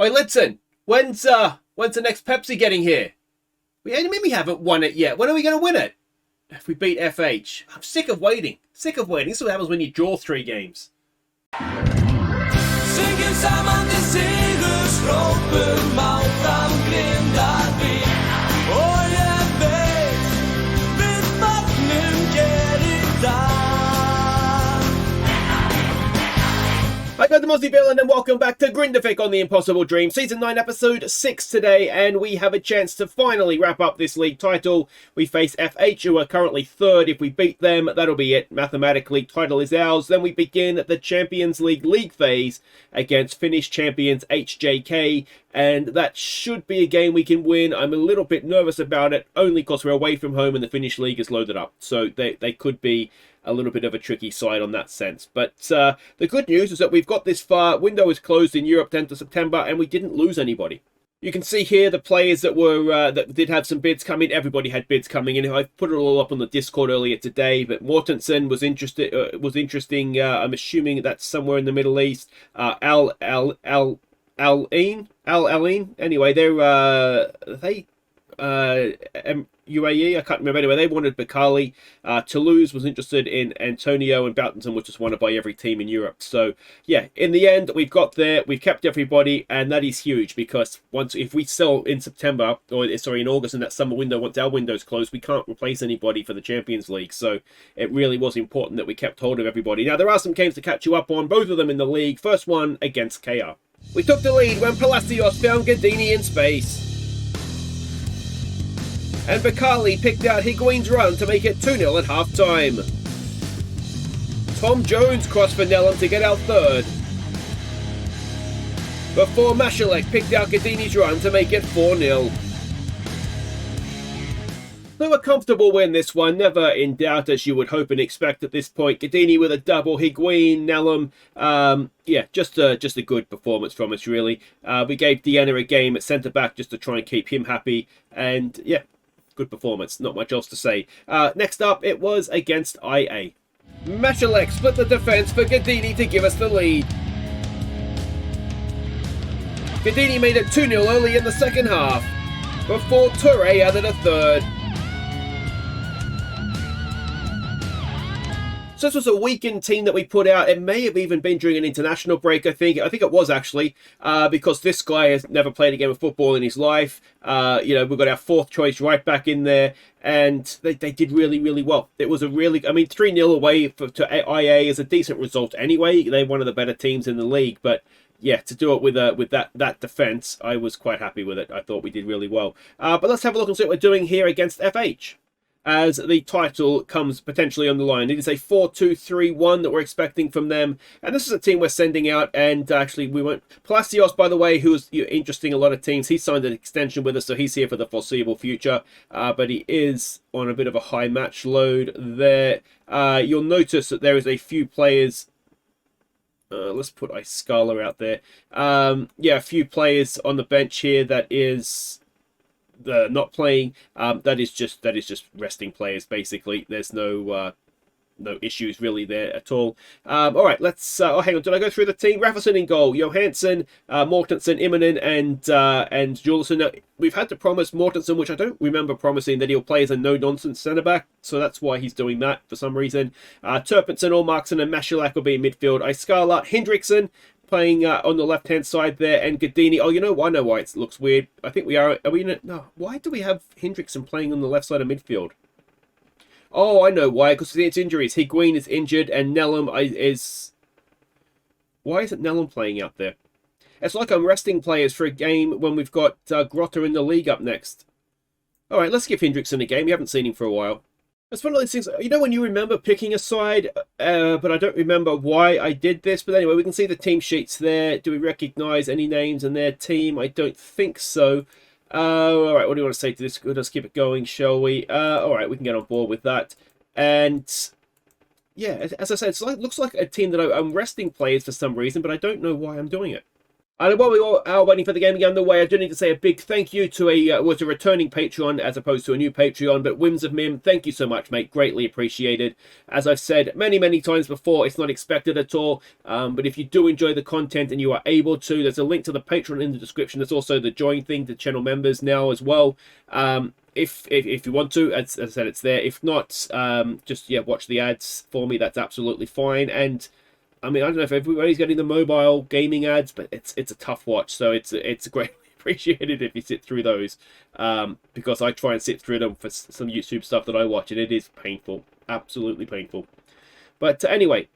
Oi, listen. When's the next Pepsi getting here? We haven't won it yet. When are we going to win it? If we beat FH. I'm sick of waiting. Sick of waiting. This is what happens when you draw 3 games. Synker sammen til segerstråpen, Malta, Grindavik. Og jeg vet, hvis vattnen gjør i dag. Hi guys, I'm Aussie Finland and welcome back to Grindavik on the Impossible Dream. Season 9, Episode 6 today, and we have a chance to finally wrap up this league title. We face FH, who are currently 3rd. If we beat them, that'll be it. Mathematically, title is ours. Then we begin the Champions League phase against Finnish champions HJK, and that should be a game we can win. I'm a little bit nervous about it, only because we're away from home and the Finnish league is loaded up. So they could be a little bit of a tricky side on that sense. But the good news is that we've got this far. Window is closed in Europe 10th of September, and we didn't lose anybody. You can see here the players that were that did have some bids come in. Everybody had bids coming in. I put it all up on the Discord earlier today. But Mortensen was interesting. I'm assuming that's somewhere in the Middle East. Al-Ain. Anyway, they're UAE, I can't remember. Anyway, they wanted Bakali. Toulouse was interested in Antonio, and Boughton, which was wanted by every team in Europe. So, yeah, in the end, we've got there. We've kept everybody, and that is huge because if we sell in September, or sorry, in August in that summer window, once our window's closed, we can't replace anybody for the Champions League. So, it really was important that we kept hold of everybody. Now, there are some games to catch you up on, both of them in the league. First one against KR. We took the lead when Palacios found Gadini in space. And Bakali picked out Higuain's run to make it 2-0 at half-time. Tom Jones crossed for Nellam to get out 3rd. Before Mashalek picked out Gadini's run to make it 4-0. So a comfortable win this one, never in doubt as you would hope and expect at this point. Gadini with a double, Higuain, Nellam, yeah, just a good performance from us really. We gave Deanna a game at centre-back just to try and keep him happy, and yeah, good performance, not much else to say. Next up, it was against IA. Machalek split the defence for Gadini to give us the lead. Gadini made it 2-0 early in the second half, before Toure added a 3rd. So this was a weekend team that we put out. It may have even been during an international break, I think. I think it was actually, because this guy has never played a game of football in his life. You know, we've got our 4th choice right back in there, and they did really, really well. It was a really, I mean, 3-0 away to IA is a decent result anyway. They're one of the better teams in the league, but yeah, to do it with that defense, I was quite happy with it. I thought we did really well. But let's have a look and see what we're doing here against FH, as the title comes potentially on the line. It is a 4-2-3-1 that we're expecting from them. And this is a team we're sending out. And actually, we went... Palacios, by the way, who's interesting a lot of teams. He signed an extension with us, so he's here for the foreseeable future. But he is on a bit of a high match load there. You'll notice that there is a few players... let's put Icelandic out there. Yeah, a few players on the bench here that is... not playing. That is just resting players basically. There's no issues really there at all. All right, let's oh, hang on, did I go through the team? Raffleson in goal, Johansson, Mortensen, Immonen, and Juleson. Now, we've had to promise Mortensen, which I don't remember promising, that he'll play as a no-nonsense centre-back, so that's why he's doing that for some reason. Turpinson, Allmarkson, and Mashalak will be in midfield. Iskala, Hendrickson playing on the left-hand side there, and Gadini. Oh, you know, I know why it looks weird. I think we are we in it? No, why do we have Hendrickson playing on the left side of midfield? Oh, I know why, because it's injuries. Higuain is injured, and Nellam is... Why isn't Nellam playing out there? It's like I'm resting players for a game when we've got Grotta in the league up next. All right, let's give Hendrickson a game. We haven't seen him for a while. It's one of those things, you know, when you remember picking a side, but I don't remember why I did this. But anyway, we can see the team sheets there. Do we recognise any names in their team? I don't think so. All right, what do you want to say to this? Let's keep it going, shall we? All right, we can get on board with that. And yeah, as I said, it looks like a team that I'm resting players for some reason, but I don't know why I'm doing it. And while we are waiting for the game to get underway, I do need to say a big thank you to a returning Patreon as opposed to a new Patreon. But Whims of Mim, thank you so much, mate. Greatly appreciated. As I've said many times before, it's not expected at all. But if you do enjoy the content and you are able to, there's a link to the Patreon in the description. There's also the join thing to channel members now as well. If you want to, as I said, it's there. If not, just watch the ads for me. That's absolutely fine. And I mean, I don't know if everybody's getting the mobile gaming ads, but it's a tough watch. So it's greatly appreciated if you sit through those, because I try and sit through them for some YouTube stuff that I watch, and it is painful, absolutely painful. But anyway,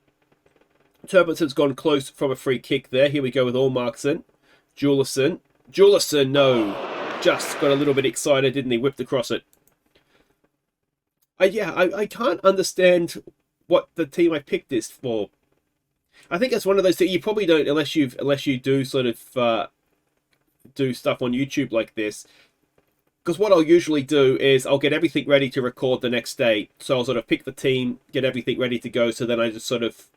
Turbinsen's gone close from a free kick there. Here we go with Allmarkson, Juleson, no, just got a little bit excited, didn't he? Whipped across it. I can't understand what the team I picked is for. I think it's one of those things you probably don't unless you do sort of do stuff on YouTube like this. Because what I'll usually do is I'll get everything ready to record the next day. So I'll sort of pick the team, get everything ready to go. So then I just sort of,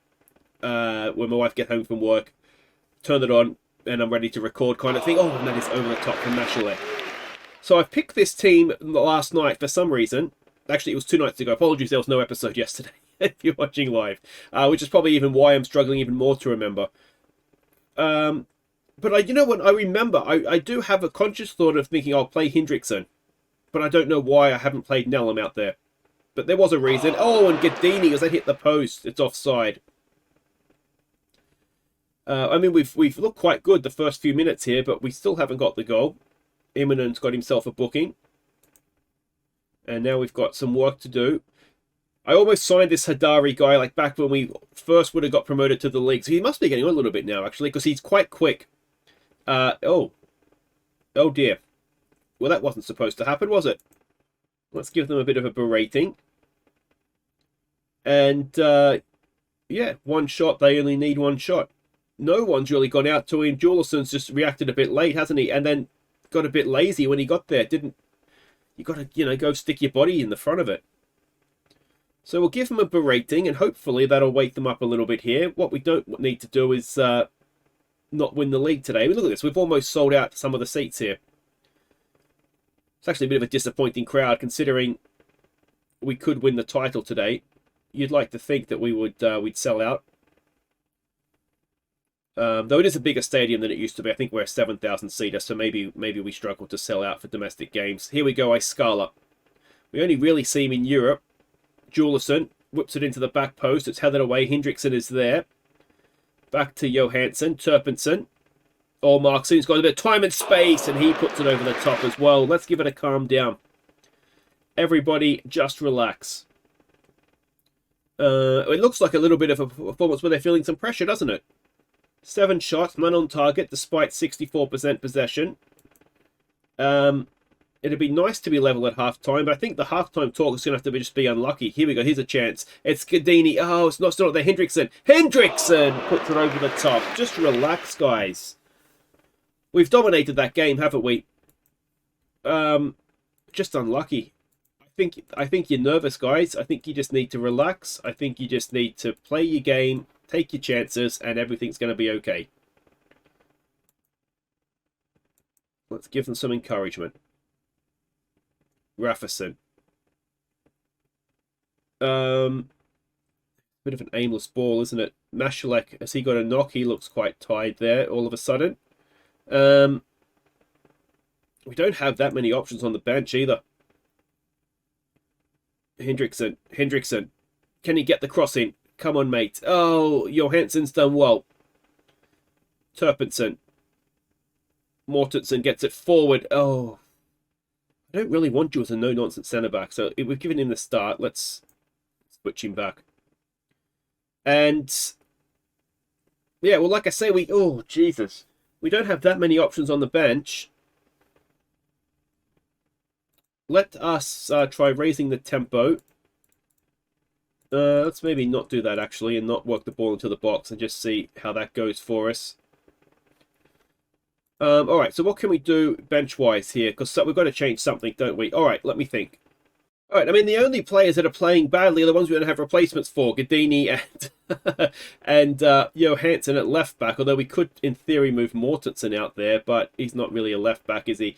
when my wife gets home from work, turn it on and I'm ready to record kind of thing. Oh, and that is over the top from Mashalek. So I've picked this team last night for some reason. Actually, it was 2 nights ago. Apologies, there was no episode yesterday. If you're watching live, which is probably even why I'm struggling even more to remember. But you know what? I remember I do have a conscious thought of thinking I'll play Hendrickson, but I don't know why I haven't played Nellum out there. But there was a reason. Oh, and Gadini, as I hit the post, it's offside. I mean, we've looked quite good the first few minutes here, but we still haven't got the goal. Immonen's got himself a booking, and now we've got some work to do. I almost signed this Hadari guy like back when we first would have got promoted to the league. So he must be getting on a little bit now, actually, because he's quite quick. Oh dear. Well, that wasn't supposed to happen, was it? Let's give them a bit of a berating. And, yeah, 1 shot. They only need 1 shot. No one's really gone out to him. Juleson's just reacted a bit late, hasn't he? And then got a bit lazy when he got there. You got to, go stick your body in the front of it. So we'll give them a berating, and hopefully that'll wake them up a little bit here. What we don't need to do is not win the league today. Look at this. We've almost sold out some of the seats here. It's actually a bit of a disappointing crowd, considering we could win the title today. You'd like to think that we'd sell out. Though it is a bigger stadium than it used to be. I think we're a 7,000-seater, so maybe we struggle to sell out for domestic games. Here we go, Icelandic. We only really see him in Europe. Juleson whips it into the back post. It's headed away. Hendrickson is there. Back to Johansson. Turpinson. Allmarkson. He's got a bit of time and space, and he puts it over the top as well. Let's give it a calm down. Everybody just relax. It looks like a little bit of a performance where they're feeling some pressure, doesn't it? 7 shots, none on target, despite 64% possession. It'd be nice to be level at half-time, but I think the half-time talk is going to have to just be unlucky. Here we go. Here's a chance. It's Gadini. Oh, it's not still there. Hendrickson. Hendrickson puts it over the top. Just relax, guys. We've dominated that game, haven't we? Just unlucky. I think you're nervous, guys. I think you just need to relax. I think you just need to play your game, take your chances, and everything's going to be okay. Let's give them some encouragement. Rafferson. Bit of an aimless ball, isn't it? Mashalek, has he got a knock? He looks quite tired there all of a sudden. We don't have that many options on the bench either. Hendrickson. Can he get the cross in? Come on, mate. Oh, Johansson's done well. Turpinson. Mortensen gets it forward. Oh. I don't really want you as a no-nonsense centre-back, so we've given him the start. Let's switch him back. And, yeah, well, like I say, oh, Jesus. We don't have that many options on the bench. Let us try raising the tempo. Let's maybe not do that, actually, and not work the ball into the box and just see how that goes for us. Alright, so what can we do bench-wise here? Because we've got to change something, don't we? Alright, let me think. All right, I mean, the only players that are playing badly are the ones we don't have replacements for, Gadini and and Johansson at left back, although we could, in theory, move Mortensen out there, but he's not really a left back, is he?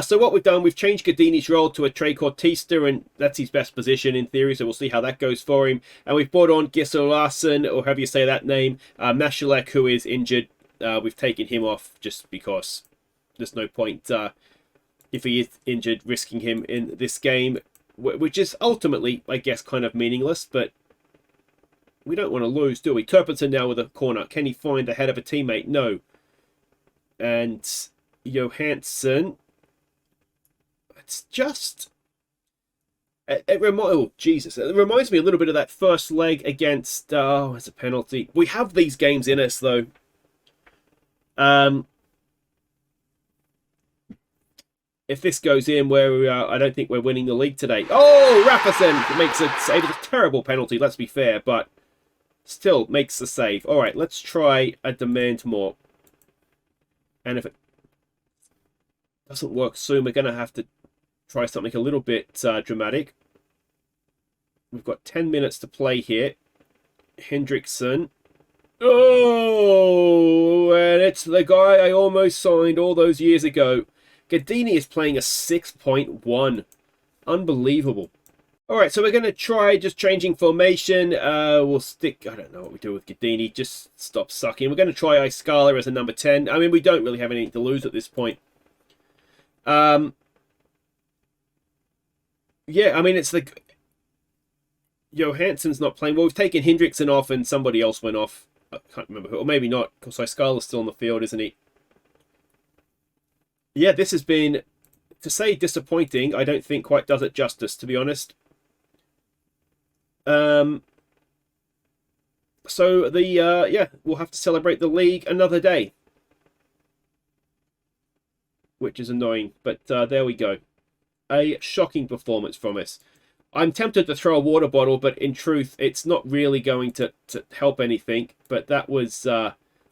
So what we've done, we've changed Gadini's role to a trequartista, and that's his best position in theory, so we'll see how that goes for him. And we've brought on Gisolason, or however you say that name, Mashalek, who is injured. We've taken him off just because there's no point, if he is injured, risking him in this game, which is ultimately, I guess, kind of meaningless, but we don't want to lose, do we? Turpinson now with a corner. Can he find the head of a teammate? No. And Johansson, it's just... It reminds me a little bit of that first leg against... Oh, it's a penalty. We have these games in us, though. If this goes in where I don't think we're winning the league today. Oh, Rafferson makes a save. It's a terrible penalty, let's be fair, but still makes the save. All right, let's try a demand more. And if it doesn't work soon, we're going to have to try something a little bit dramatic. We've got 10 minutes to play here. Hendrickson. Oh, and it's the guy I almost signed all those years ago. Gadini is playing a 6.1. Unbelievable. All right, so we're going to try just changing formation. We'll stick... I don't know what we do with Gadini. Just stop sucking. We're going to try Icelandic as a number 10. I mean, we don't really have anything to lose at this point. Yeah, I mean, it's the... Johansson's not playing. Well, we've taken Hendrickson off and somebody else went off. I can't remember who. Or maybe not, because Icelandic's still on the field, isn't he? Yeah, this has been, to say disappointing, I don't think quite does it justice, to be honest. So yeah, we'll have to celebrate the league another day, which is annoying, but there we go. A shocking performance from us. I'm tempted to throw a water bottle, but in truth, it's not really going to help anything. But that was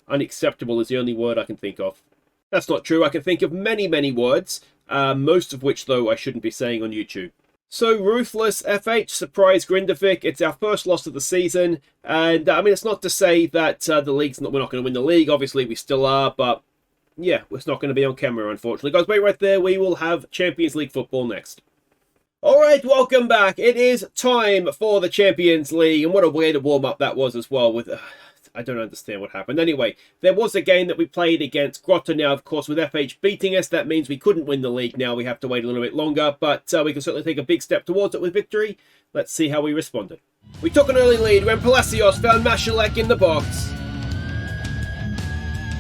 unacceptable is the only word I can think of. That's not true. I can think of many, many words, most of which, though, I shouldn't be saying on YouTube. So, Ruthless FH surprised Grindavik. It's our first loss of the season. And, I mean, it's not to say that the league's we're not going to win the league. Obviously, we still are, but, yeah, it's not going to be on camera, unfortunately. Guys, wait right there. We will have Champions League football next. All right, welcome back. It is time for the Champions League. And what a way to warm up that was as well with... I don't understand what happened. Anyway, there was a game that we played against Grota. Now, of course, with FH beating us, that means we couldn't win the league now. We have to wait a little bit longer, but we can certainly take a big step towards it with victory. Let's see how we responded. We took an early lead when Palacios found Mashalek in the box.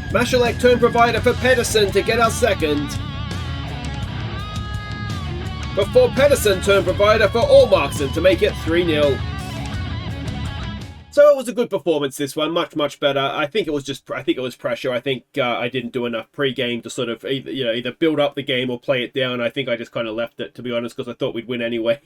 Mashalek turned provider for Pedersen to get our second. Before Pedersen turned provider for Allmarkson to make it 3-0. So it was a good performance, this one, much better. I think it was pressure. I think I didn't do enough pre-game to sort of either build up the game or play it down. I think I just kind of left it, to be honest, because I thought we'd win anyway,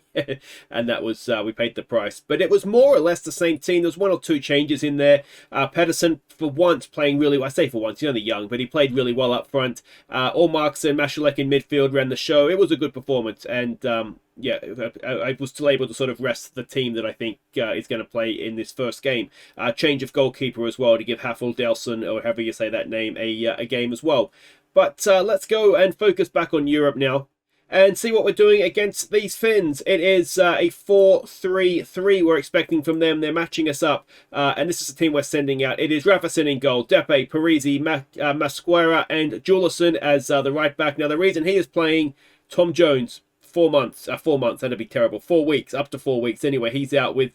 and that was we paid the price. But it was more or less the same team. There was one or two changes in there. Pedersen, for once, playing really well. I say for once, he's only young, but he played really well up front. Allmarkson and Mashalek in midfield ran the show. It was a good performance, and yeah, I was still able to sort of rest the team that I think is going to play in this first game. Change of goalkeeper as well to give Haffel Delson, or however you say that name, a game as well. But let's go and focus back on Europe now and see what we're doing against these Finns. It is a 4-3-3 we're expecting from them. They're matching us up, and this is the team we're sending out. It is Rafferson in goal, Depe, Parisi, Masquera, and Juleson as the right back. Now, the reason he is playing Tom Jones... 4 months, that'd be terrible. 4 weeks, up to 4 weeks. Anyway, he's out with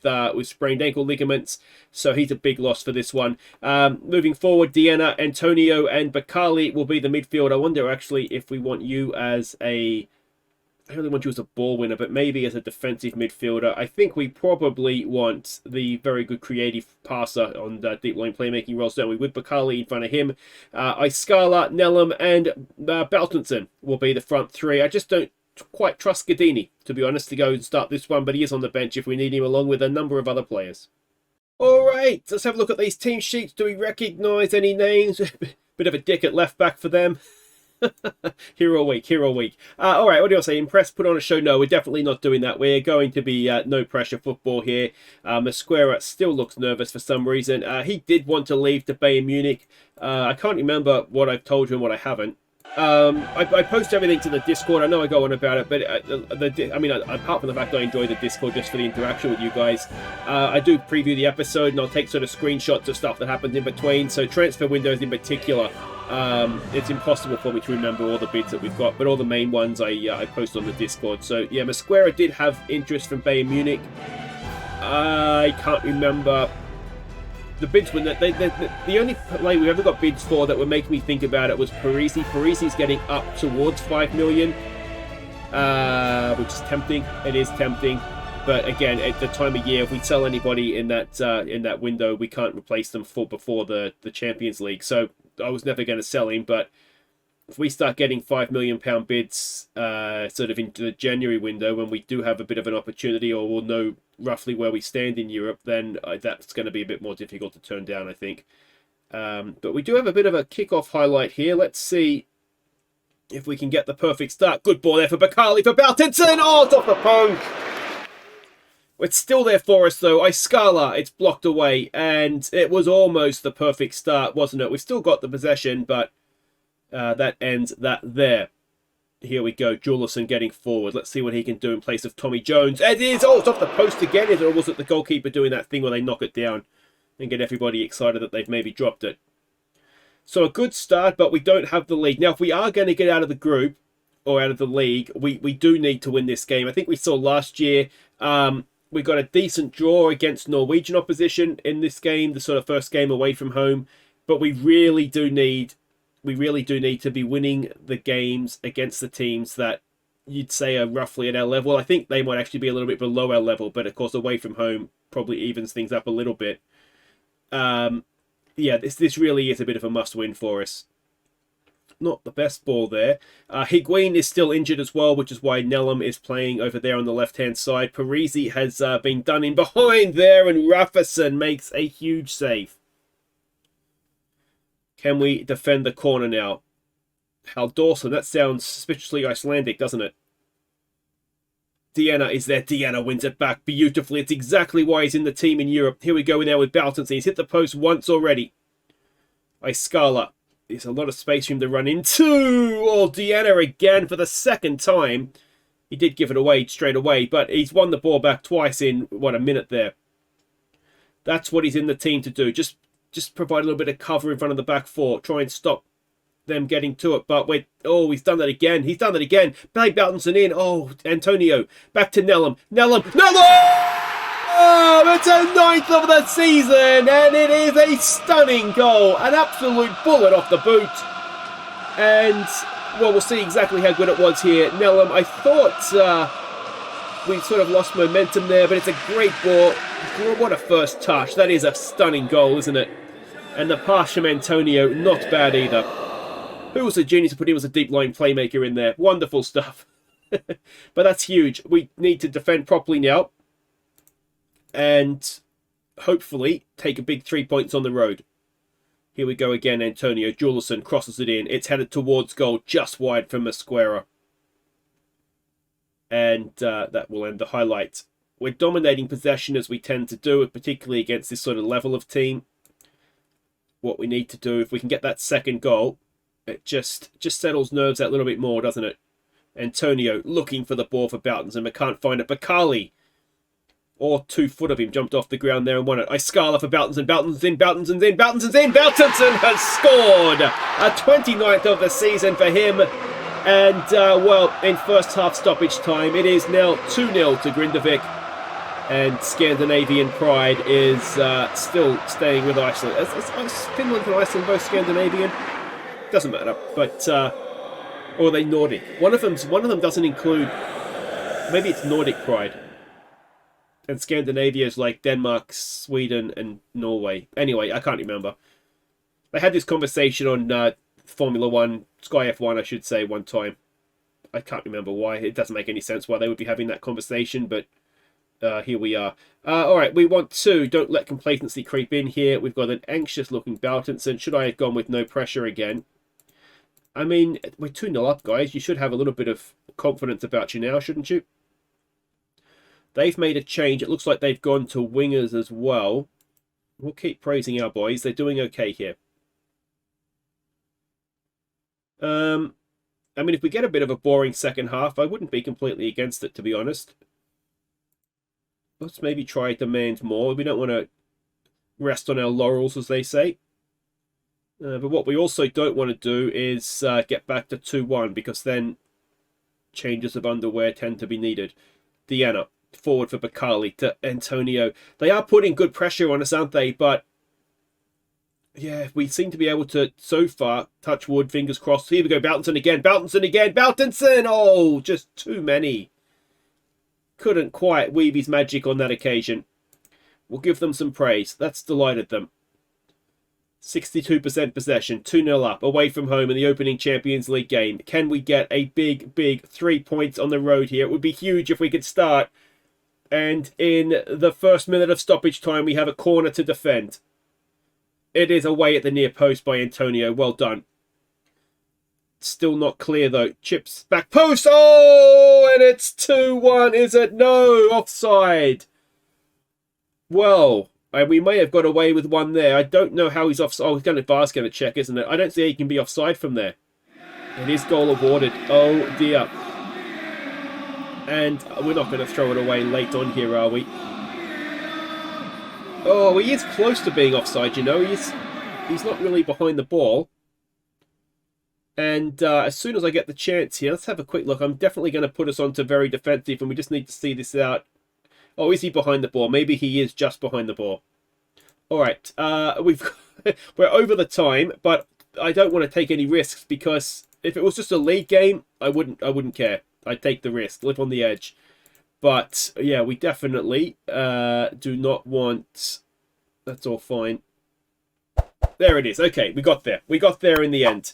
sprained ankle ligaments, so he's a big loss for this one. Moving forward, Diana, Antonio, and Bakali will be the midfield. I wonder actually if we want you as a... I don't really want you as a ball winner, but maybe as a defensive midfielder. I think we probably want the very good creative passer on the deep line playmaking roles, don't we? With Bakali in front of him. Iskala, Nellum, and Baltinson will be the front three. I just don't quite trust Gadini, to be honest, to go and start this one, but he is on the bench if we need him, along with a number of other players. All right, let's have a look at these team sheets. Do we recognise any names? Bit of a dick at left back for them. Here all week, here all week. All right, what do I say? Impress, put on a show? No, we're definitely not doing that. We're going to be no pressure football here. Mosquera still looks nervous for some reason. He did want to leave to Bayern Munich. I can't remember what I've told you and what I haven't. I post everything to the Discord. I know I go on about it, but apart from the fact that I enjoy the Discord just for the interaction with you guys, I do preview the episode and I'll take sort of screenshots of stuff that happens in between. So transfer windows in particular, it's impossible for me to remember all the bids that we've got, but all the main ones I post on the Discord. So yeah, Mosquera did have interest from Bayern Munich. I can't remember. The bids were the only play we ever got bids for that would make me think about it was Parisi. Parisi's getting up towards 5 million, which is tempting. It is tempting, but again, at the time of year, if we sell anybody in that window, we can't replace them before the Champions League. So I was never going to sell him, but if we start getting £5 million bids sort of into the January window when we do have a bit of an opportunity, or we'll know roughly where we stand in Europe, then that's going to be a bit more difficult to turn down, I think. But we do have a bit of a kickoff highlight here. Let's see if we can get the perfect start. Good ball there for Bakali, for Baltinson. Oh, it's off the post. It's still there for us, though. Icelandic, it's blocked away, and it was almost the perfect start, wasn't it? We've still got the possession, but that ends that there. Here we go, Juleson getting forward. Let's see what he can do in place of Tommy Jones. It is! Oh, it's off the post again. Or was it the goalkeeper doing that thing where they knock it down and get everybody excited that they've maybe dropped it? So a good start, but we don't have the league. Now, if we are going to get out of the group or out of the league, we do need to win this game. I think we saw last year we got a decent draw against Norwegian opposition in this game, the sort of first game away from home. But we really do need to be winning the games against the teams that you'd say are roughly at our level. I think they might actually be a little bit below our level, but of course away from home probably evens things up a little bit. Yeah, this really is a bit of a must-win for us. Not the best ball there. Higuain is still injured as well, which is why Nelum is playing over there on the left-hand side. Parisi has been done in behind there, and Rafferson makes a huge save. Can we defend the corner now? Hal Dawson, that sounds suspiciously Icelandic, doesn't it? Deanna is there. Deanna wins it back beautifully. It's exactly why he's in the team in Europe. Here we go now with Baltinson. He's hit the post once already. Icelandic. There's a lot of space for him to run into. Oh, Deanna again for the second time. He did give it away straight away, but he's won the ball back twice in, what, a minute there. That's what he's in the team to do. Just provide a little bit of cover in front of the back four. Try and stop them getting to it. But wait, oh, he's done that again. He's done that again. Play Baltinson in. Oh, Antonio. Back to Nelum. Nelum. Oh, it's a 9th of the season. And it is a stunning goal. An absolute bullet off the boot. And, well, we'll see exactly how good it was here. Nelum, I thought we sort of lost momentum there, but it's a great ball. What a first touch. That is a stunning goal, isn't it? And the pass from Antonio, not bad either. Who was the genius to put him as a deep-line playmaker in there? Wonderful stuff. But that's huge. We need to defend properly now. And hopefully take a big 3 points on the road. Here we go again, Antonio. Juleson crosses it in. It's headed towards goal, just wide from Mosquera. And that will end the highlight. We're dominating possession as we tend to do, particularly against this sort of level of team. What we need to do, if we can get that second goal, it just settles nerves out a little bit more, doesn't it? Antonio looking for the ball for Baltinson, but can't find it. Bakali, or 2 foot of him, jumped off the ground there and won it. Icelandic for Baltinson. Baltinson's in, Baltinson's in, Baltinson's in. Baltinson has scored! A 29th of the season for him. And, well, in first half stoppage time, it is now 2-0 to Grindavik. And Scandinavian pride is still staying with Iceland. Is Finland and Iceland both Scandinavian? Doesn't matter. But, or are they Nordic? One of them doesn't include, maybe it's Nordic pride. And Scandinavia is like Denmark, Sweden, and Norway. Anyway, I can't remember. I had this conversation on Formula 1, Sky F1, I should say, one time. I can't remember why. It doesn't make any sense why they would be having that conversation, but here we are. All right, we want to. Don't let complacency creep in here. We've got an anxious-looking Baltinson. Should I have gone with no pressure again? I mean, we're 2-0 up, guys. You should have a little bit of confidence about you now, shouldn't you? They've made a change. It looks like they've gone to wingers as well. We'll keep praising our boys. They're doing okay here. I mean, if we get a bit of a boring second half, I wouldn't be completely against it, to be honest. Let's maybe try demand more. We don't want to rest on our laurels, as they say. But what we also don't want to do is get back to 2-1, because then changes of underwear tend to be needed. Deanna, forward for Bakali to Antonio. They are putting good pressure on us, aren't they? But yeah, we seem to be able to, so far, touch wood, fingers crossed. Here we go, Boutenson again, Boutenson again, Boutenson! Oh, just too many. Couldn't quite weave his magic on that occasion. We'll give them some praise. That's delighted them. 62% possession, 2-0 up, away from home in the opening Champions League game. Can we get a big, big 3 points on the road here? It would be huge if we could start. And in the first minute of stoppage time, we have a corner to defend. It is away at the near post by Antonio. Well done. Still not clear, though. Chips back post. Oh, and it's 2-1, is it? No, offside. Well, we may have got away with one there. I don't know how he's offside. Oh, VAR's going to check, isn't it? I don't see how he can be offside from there. It is goal awarded. Oh, dear. And we're not going to throw it away late on here, are we? Oh, he is close to being offside, you know. He's not really behind the ball. And as soon as I get the chance here, let's have a quick look. I'm definitely going to put us onto very defensive, and we just need to see this out. Oh, is he behind the ball? Maybe he is just behind the ball. All right, we're over the time, but I don't want to take any risks, because if it was just a league game, I wouldn't care. I'd take the risk, live on the edge. But yeah, we definitely do not want. That's all fine. There it is. Okay, we got there. We got there in the end.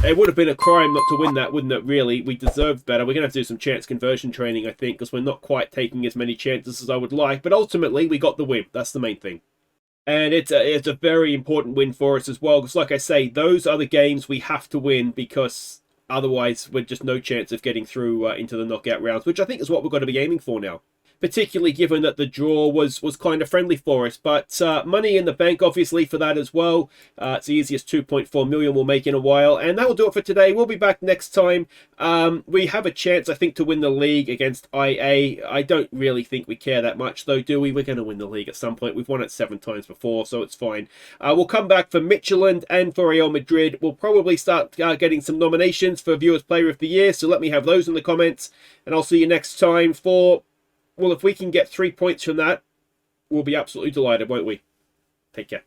It would have been a crime not to win that, wouldn't it, really? We deserved better. We're going to have to do some chance conversion training, I think, because we're not quite taking as many chances as I would like. But ultimately, we got the win. That's the main thing. And it's a very important win for us as well, because like I say, those are the games we have to win, because otherwise we're just no chance of getting through into the knockout rounds, which I think is what we're going to be aiming for now. Particularly given that the draw was kind of friendly for us. But money in the bank, obviously, for that as well. It's the easiest 2.4 million we'll make in a while. And that will do it for today. We'll be back next time. We have a chance, I think, to win the league against IA. I don't really think we care that much, though, do we? We're going to win the league at some point. We've won it 7 times before, so it's fine. We'll come back for Midtjylland and for Real Madrid. We'll probably start getting some nominations for Viewers Player of the Year, so let me have those in the comments. And I'll see you next time for... Well, if we can get 3 points from that, we'll be absolutely delighted, won't we? Take care.